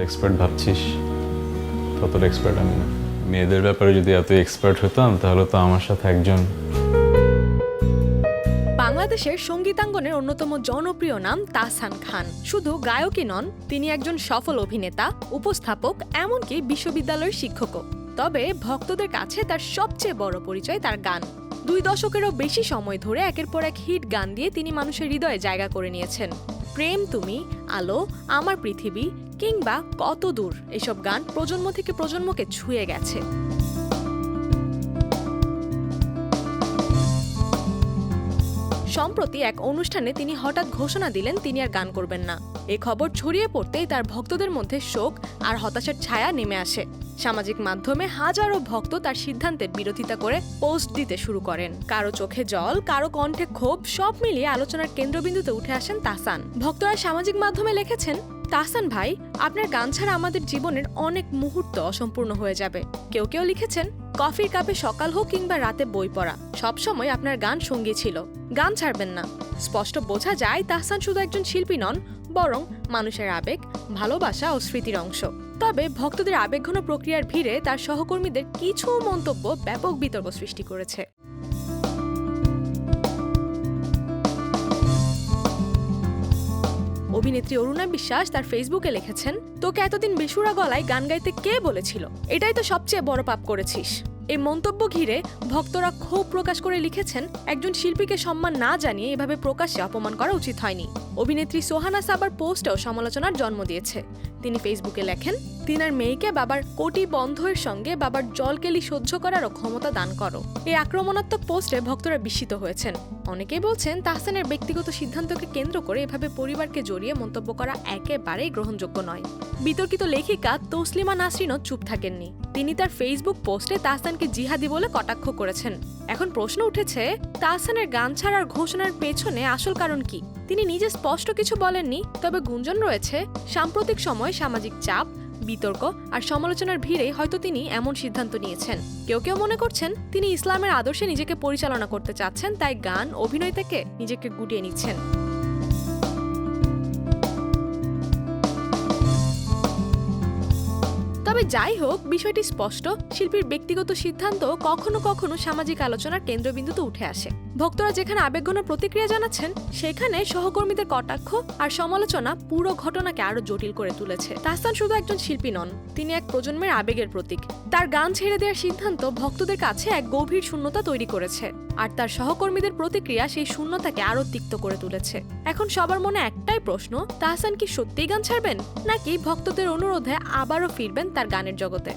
Expert ভাবছিস ততটা expert আমি না। মেয়েদের ব্যাপারে যদি এত এক্সপার্ট হতাম তাহলে তো আমার সাথে একজন। বাংলাদেশের সঙ্গীতাঙ্গনের অন্যতম জনপ্রিয় নাম তাহসান খান। শুধু গায়কই নন, তিনি একজন সফল অভিনেতা, উপস্থাপক, এমনকি বিশ্ববিদ্যালয়ের শিক্ষকও। তবে ভক্তদের কাছে তার সবচেয়ে বড় পরিচয় তার গান। 2 দশকেরও বেশি সময় ধরে একের পর এক হিট গান দিয়ে তিনি মানুষের হৃদয়ে জায়গা করে নিয়েছেন। প্রেম তুমি, আলো, আমার পৃথিবী কিংবা কত দূর, এসব গান প্রজন্ম থেকে প্রজন্মকে ছুঁয়ে গেছে। সম্প্রতি এক অনুষ্ঠানে তিনি হঠাৎ ঘোষণা দিলেন তিনি আর গান করবেন না। এই খবর ছড়িয়ে পড়তেই তার ভক্তদের মধ্যে শোক আর হতাশার ছায়া নেমে আসে। সামাজিক মাধ্যমে হাজারো ভক্ত তার সিদ্ধান্তের বিরোধিতা করে পোস্ট দিতে শুরু করেন। কারো চোখে জল, কারো কণ্ঠে ক্ষোভ, সব মিলিয়ে আলোচনার কেন্দ্রবিন্দুতে উঠে আসেন তাহসান। ভক্তরা সামাজিক মাধ্যমে লিখেছেন, তাহসান ভাই, আপনার গান ছাড়া আমাদের জীবনের অনেক মুহূর্ত অসম্পূর্ণ হয়ে যাবে। কেউ কেউ লিখেছেন, কফির কাপে সকাল হোক কিংবা রাতে বই পড়া, সবসময় আপনার গান সঙ্গী ছিল, গান ছাড়বেন না। স্পষ্ট বোঝা যায় তাহসান শুধু একজন শিল্পী নন, বরং মানুষের আবেগ, ভালোবাসা ও স্মৃতির অংশ। তবে ভক্তদের আবেগঘন প্রক্রিয়ার ভিড়ে তার সহকর্মীদের কিছু মন্তব্য ব্যাপক বিতর্ক সৃষ্টি করেছে। অভিনেত্রী অরুণা বিশ্বাস তার ফেসবুকে লিখেছেন, তোকে এতদিন বেসুরা গলায় গান গাইতে কে বলেছিল? এটাই তো সবচেয়ে বড় পাপ করেছিস। এই মন্তব্য ঘিরে ভক্তরা ক্ষোভ প্রকাশ করে লিখেছেন, একজন শিল্পীকে সম্মান না জানিয়ে এভাবে প্রকাশ্যে অপমান করা উচিত হয়নি। অভিনেত্রী সোহানা সাবার পোস্টেও সমালোচনার জন্ম দিয়েছে। তিনি ফেসবুকে লেখেন, তিনার মেয়েকে বাবার কোটি বন্ধের সঙ্গে বাবার জলকেলি সহ্য করারও ক্ষমতা দান করো। এই আক্রমণাত্মক পোস্টে ভক্তরা বিস্মিত হয়েছেন। অনেকেই বলছেন, তাহসানের ব্যক্তিগত সিদ্ধান্তকে কেন্দ্র করে এভাবে পরিবারকে জড়িয়ে মন্তব্য করা একেবারেই গ্রহণযোগ্য নয়। বিতর্কিত লেখিকা তসলিমা নাসরিনও চুপ থাকেননি। তিনি তার ফেসবুক পোস্টে তাহসানকে জিহাদি বলে কটাক্ষ করেছেন। এখন প্রশ্ন উঠেছে, তাহসানের গান ছাড়ার ঘোষণার পেছনে আসল কারণ কি? তিনি নিজে স্পষ্ট কিছু বলেননি, তবে গুঞ্জন রয়েছে সাম্প্রতিক সময় সামাজিক চাপ, বিতর্ক আর সমালোচনার ভিড়ে হয়তো তিনি এমন সিদ্ধান্ত নিয়েছেন। কেউ কেউ মনে করছেন তিনি ইসলামের আদর্শে নিজেকে পরিচালনা করতে চাচ্ছেন, তাই গান, অভিনয় থেকে নিজেকে গুটিয়ে নিচ্ছেন। তবে যাই হোক, বিষয়টি স্পষ্ট, শিল্পীর ব্যক্তিগত সিদ্ধান্ত কখনো কখনো সামাজিক আলোচনার কেন্দ্রবিন্দুতে উঠে আসে। ভক্তরা যেখানে আবেগঘন প্রতিক্রিয়া জানাচ্ছেন, সেখানে সহকর্মীদের কটাক্ষ আর সমালোচনা পুরো ঘটনাকে আরো জটিল করে তুলেছে। তাহসান শুধু একজন শিল্পী নন, তিনি এক প্রজন্মের আবেগের প্রতীক। তার গান ছেড়ে দেওয়ার সিদ্ধান্ত ভক্তদের কাছে এক গভীর শূন্যতা তৈরি করেছে, আর তার সহকর্মীদের প্রতিক্রিয়া সেই শূন্যতাকে আরো তিক্ত করে তুলেছে। এখন সবার মনে একটাই প্রশ্ন, তাহসান কি সত্যিই গান ছাড়বেন, নাকি ভক্তদের অনুরোধে আবারও ফিরবেন তার গানের জগতে?